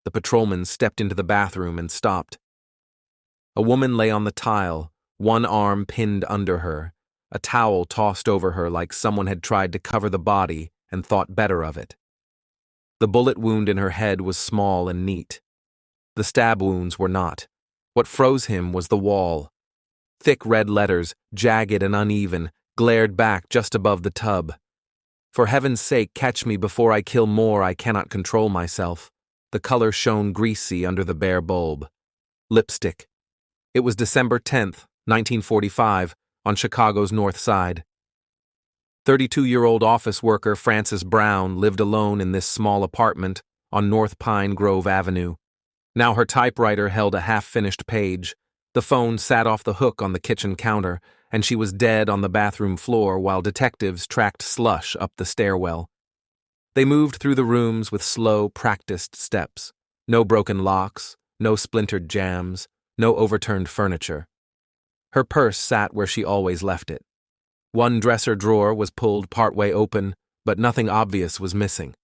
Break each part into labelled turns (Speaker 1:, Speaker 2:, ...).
Speaker 1: The patrolman stepped into the bathroom and stopped. A woman lay on the tile, one arm pinned under her, a towel tossed over her like someone had tried to cover the body and thought better of it. The bullet wound in her head was small and neat. The stab wounds were not. What froze him was the wall. Thick red letters, jagged and uneven, glared back just above the tub. "For heaven's sake, catch me before I kill more. I cannot control myself." The color shone greasy under the bare bulb. Lipstick. It was December 10th, 1945, on Chicago's North Side. 32-year-old office worker Frances Brown lived alone in this small apartment on North Pine Grove Avenue. Now her typewriter held a half-finished page. The phone sat off the hook on the kitchen counter, and she was dead on the bathroom floor while detectives tracked slush up the stairwell. They moved through the rooms with slow, practiced steps. No broken locks, no splintered jams, no overturned furniture. Her purse sat where she always left it. One dresser drawer was pulled partway open, but nothing obvious was missing.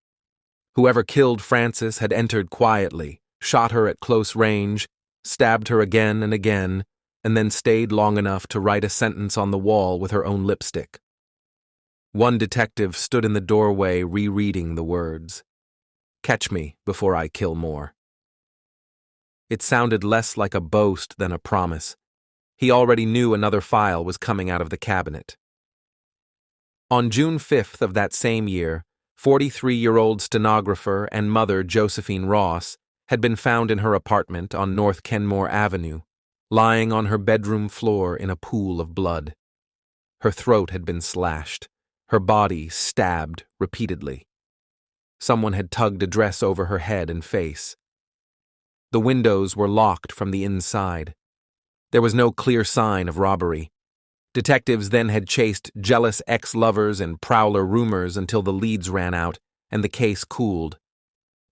Speaker 1: Whoever killed Frances had entered quietly, shot her at close range, stabbed her again and again, and then stayed long enough to write a sentence on the wall with her own lipstick. One detective stood in the doorway rereading the words, "Catch me before I kill more." It sounded less like a boast than a promise. He already knew another file was coming out of the cabinet. On June 5th of that same year, 43-year-old stenographer and mother Josephine Ross had been found in her apartment on North Kenmore Avenue, lying on her bedroom floor in a pool of blood. Her throat had been slashed, her body stabbed repeatedly. Someone had tugged a dress over her head and face. The windows were locked from the inside. There was no clear sign of robbery. Detectives then had chased jealous ex-lovers and prowler rumors until the leads ran out and the case cooled.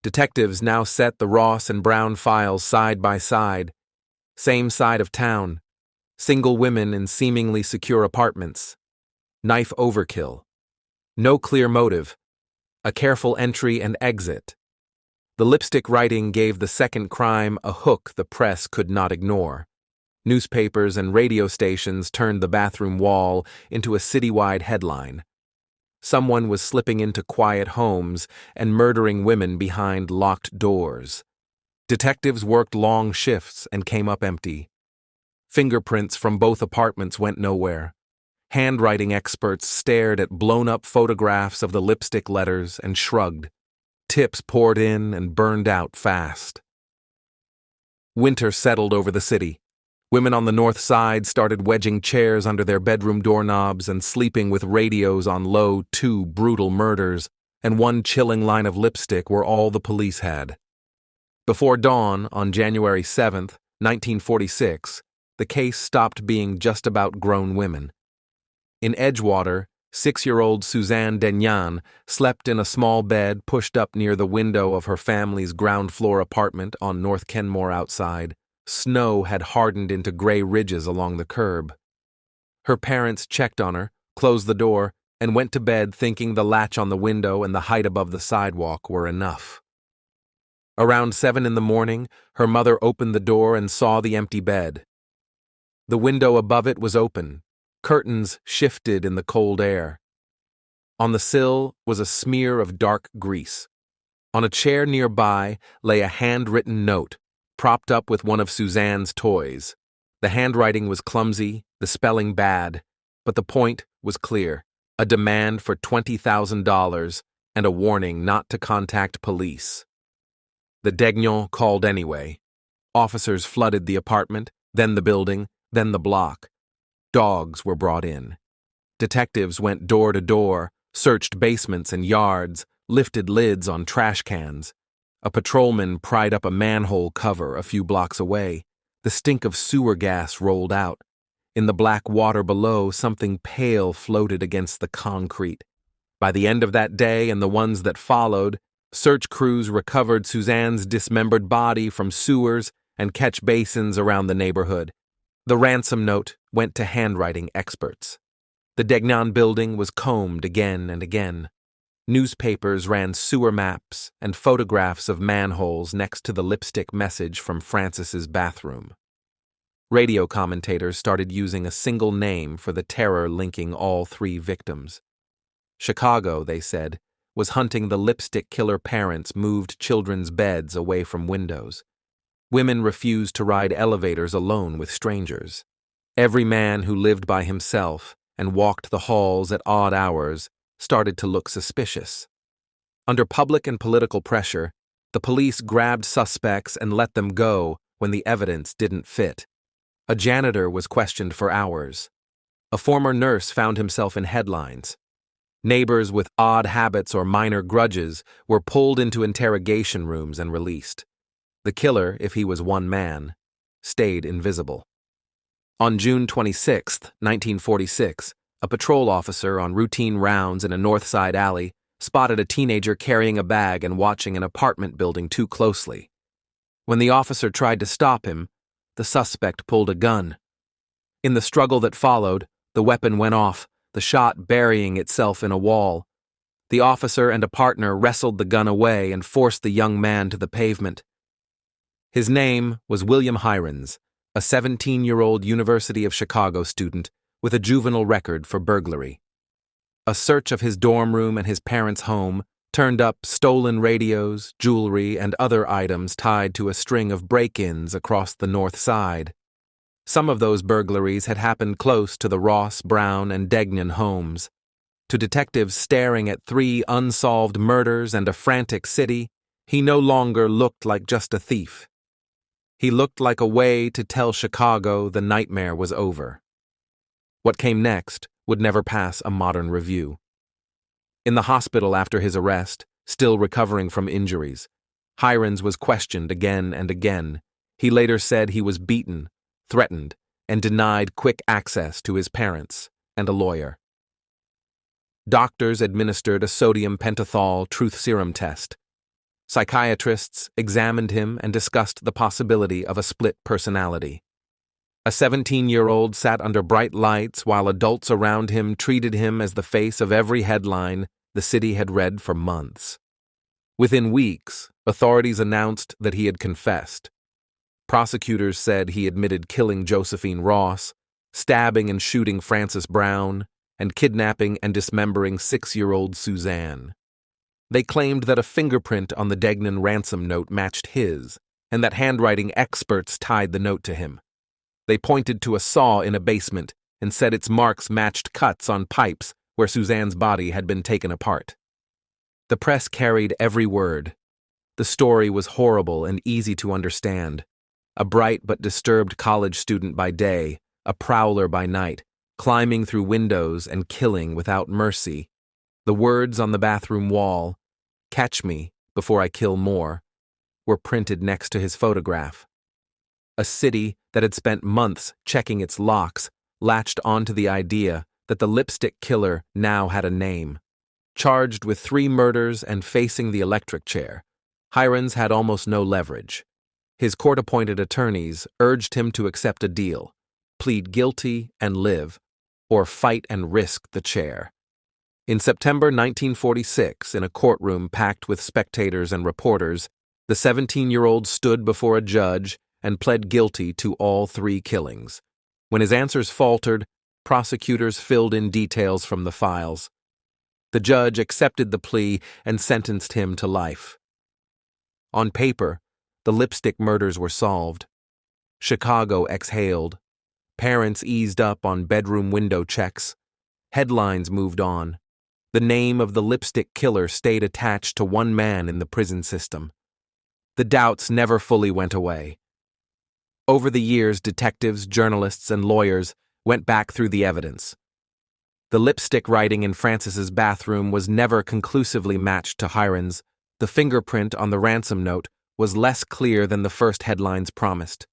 Speaker 1: Detectives now set the Ross and Brown files side by side. Same side of town. Single women in seemingly secure apartments. Knife overkill. No clear motive. A careful entry and exit. The lipstick writing gave the second crime a hook the press could not ignore. Newspapers and radio stations turned the bathroom wall into a citywide headline. Someone was slipping into quiet homes and murdering women behind locked doors. Detectives worked long shifts and came up empty. Fingerprints from both apartments went nowhere. Handwriting experts stared at blown-up photographs of the lipstick letters and shrugged. Tips poured in and burned out fast. Winter settled over the city. Women on the north side started wedging chairs under their bedroom doorknobs and sleeping with radios on low. 2 brutal murders and one chilling line of lipstick were all the police had. Before dawn, on January 7th, 1946, the case stopped being just about grown women. In Edgewater, 6-year-old Suzanne Denyan slept in a small bed pushed up near the window of her family's ground-floor apartment on North Kenmore outside. Snow had hardened into gray ridges along the curb. Her parents checked on her, closed the door, and went to bed thinking the latch on the window and the height above the sidewalk were enough. Around 7 in the morning, her mother opened the door and saw the empty bed. The window above it was open. Curtains shifted in the cold air. On the sill was a smear of dark grease. On a chair nearby lay a handwritten note, propped up with one of Suzanne's toys. The handwriting was clumsy, the spelling bad, but the point was clear: a demand for $20,000 and a warning not to contact police. The Degnon called anyway. Officers flooded the apartment, then the building, then the block. Dogs were brought in. Detectives went door to door, searched basements and yards, lifted lids on trash cans. A patrolman pried up a manhole cover a few blocks away. The stink of sewer gas rolled out. In the black water below, something pale floated against the concrete. By the end of that day and the ones that followed, search crews recovered Suzanne's dismembered body from sewers and catch basins around the neighborhood. The ransom note went to handwriting experts. The Degnan building was combed again and again. Newspapers ran sewer maps and photographs of manholes next to the lipstick message from Francis's bathroom. Radio commentators started using a single name for the terror linking all three victims. Chicago, they said, was hunting the lipstick killer parents moved children's beds away from windows. Women refused to ride elevators alone with strangers. Every man who lived by himself and walked the halls at odd hours started to look suspicious. Under public and political pressure, the police grabbed suspects and let them go when the evidence didn't fit. A janitor was questioned for hours. A former nurse found himself in headlines. Neighbors with odd habits or minor grudges were pulled into interrogation rooms and released. The killer, if he was one man, stayed invisible. On June 26, 1946, a patrol officer on routine rounds in a North Side alley spotted a teenager carrying a bag and watching an apartment building too closely. When the officer tried to stop him, the suspect pulled a gun. In the struggle that followed, the weapon went off, the shot burying itself in a wall. The officer and a partner wrestled the gun away and forced the young man to the pavement. His name was William Hirons, a 17-year-old University of Chicago student with a juvenile record for burglary. A search of his dorm room and his parents' home turned up stolen radios, jewelry, and other items tied to a string of break-ins across the North Side. Some of those burglaries had happened close to the Ross, Brown, and Degnan homes. To detectives staring at 3 unsolved murders and a frantic city, he no longer looked like just a thief. He looked like a way to tell Chicago the nightmare was over. What came next would never pass a modern review. In the hospital after his arrest, still recovering from injuries, Hirons was questioned again and again. He later said he was beaten, threatened, and denied quick access to his parents and a lawyer. Doctors administered a sodium pentothal truth serum test. Psychiatrists examined him and discussed the possibility of a split personality. A 17-year-old sat under bright lights while adults around him treated him as the face of every headline the city had read for months. Within weeks, authorities announced that he had confessed. Prosecutors said he admitted killing Josephine Ross, stabbing and shooting Frances Brown, and kidnapping and dismembering 6-year-old Suzanne. They claimed that a fingerprint on the Degnan ransom note matched his, and that handwriting experts tied the note to him. They pointed to a saw in a basement and said its marks matched cuts on pipes where Suzanne's body had been taken apart. The press carried every word. The story was horrible and easy to understand. A bright but disturbed college student by day, a prowler by night, climbing through windows and killing without mercy. The words on the bathroom wall, "Catch me before I kill more," were printed next to his photograph. A city that had spent months checking its locks latched onto the idea that the lipstick killer now had a name. Charged with 3 murders and facing the electric chair, Hirons had almost no leverage. His court-appointed attorneys urged him to accept a deal, plead guilty and live, or fight and risk the chair. In September 1946, in a courtroom packed with spectators and reporters, the 17-year-old stood before a judge and pled guilty to all 3 killings. When his answers faltered, prosecutors filled in details from the files. The judge accepted the plea and sentenced him to life. On paper, the lipstick murders were solved. Chicago exhaled. Parents eased up on bedroom window checks. Headlines moved on. The name of the lipstick killer stayed attached to one man in the prison system. The doubts never fully went away. Over the years, detectives, journalists, and lawyers went back through the evidence. The lipstick writing in Frances's bathroom was never conclusively matched to Hirons. The fingerprint on the ransom note was less clear than the first headlines promised.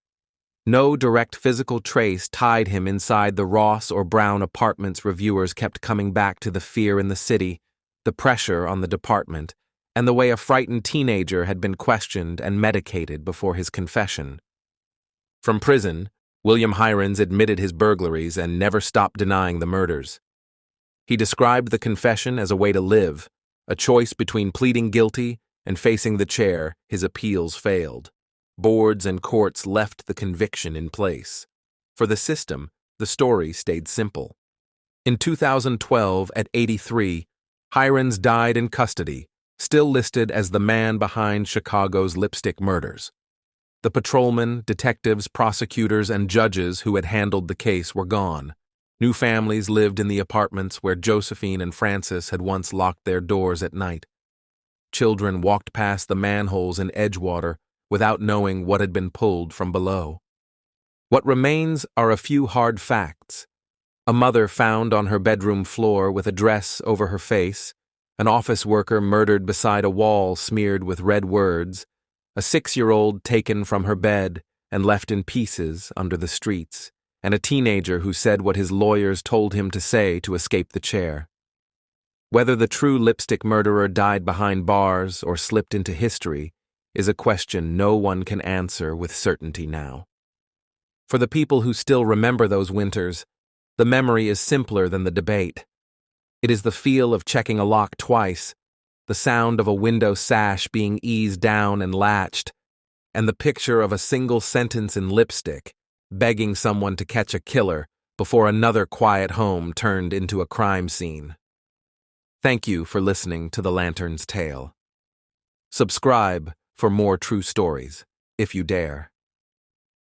Speaker 1: No direct physical trace tied him inside the Ross or Brown apartments. Reviewers kept coming back to the fear in the city, the pressure on the department, and the way a frightened teenager had been questioned and medicated before his confession. From prison, William Hirons admitted his burglaries and never stopped denying the murders. He described the confession as a way to live, A choice between pleading guilty and facing the chair, his appeals failed. Boards and courts left the conviction in place. For the system, the story stayed simple. In 2012, at 83, Hirons died in custody, still listed as the man behind Chicago's lipstick murders. The patrolmen, detectives, prosecutors, and judges who had handled the case were gone. New families lived in the apartments where Josephine and Francis had once locked their doors at night. Children walked past the manholes in Edgewater without knowing what had been pulled from below. What remains are a few hard facts. A mother found on her bedroom floor with a dress over her face, an office worker murdered beside a wall smeared with red words, a 6-year-old taken from her bed and left in pieces under the streets, and a teenager who said what his lawyers told him to say to escape the chair. Whether the true lipstick murderer died behind bars or slipped into history is a question no one can answer with certainty now. For the people who still remember those winters, the memory is simpler than the debate. It is the feel of checking a lock twice, the sound of a window sash being eased down and latched, and the picture of a single sentence in lipstick, begging someone to catch a killer before another quiet home turned into a crime scene. Thank you for listening to The Lantern's Tale. Subscribe for more true stories, if you dare.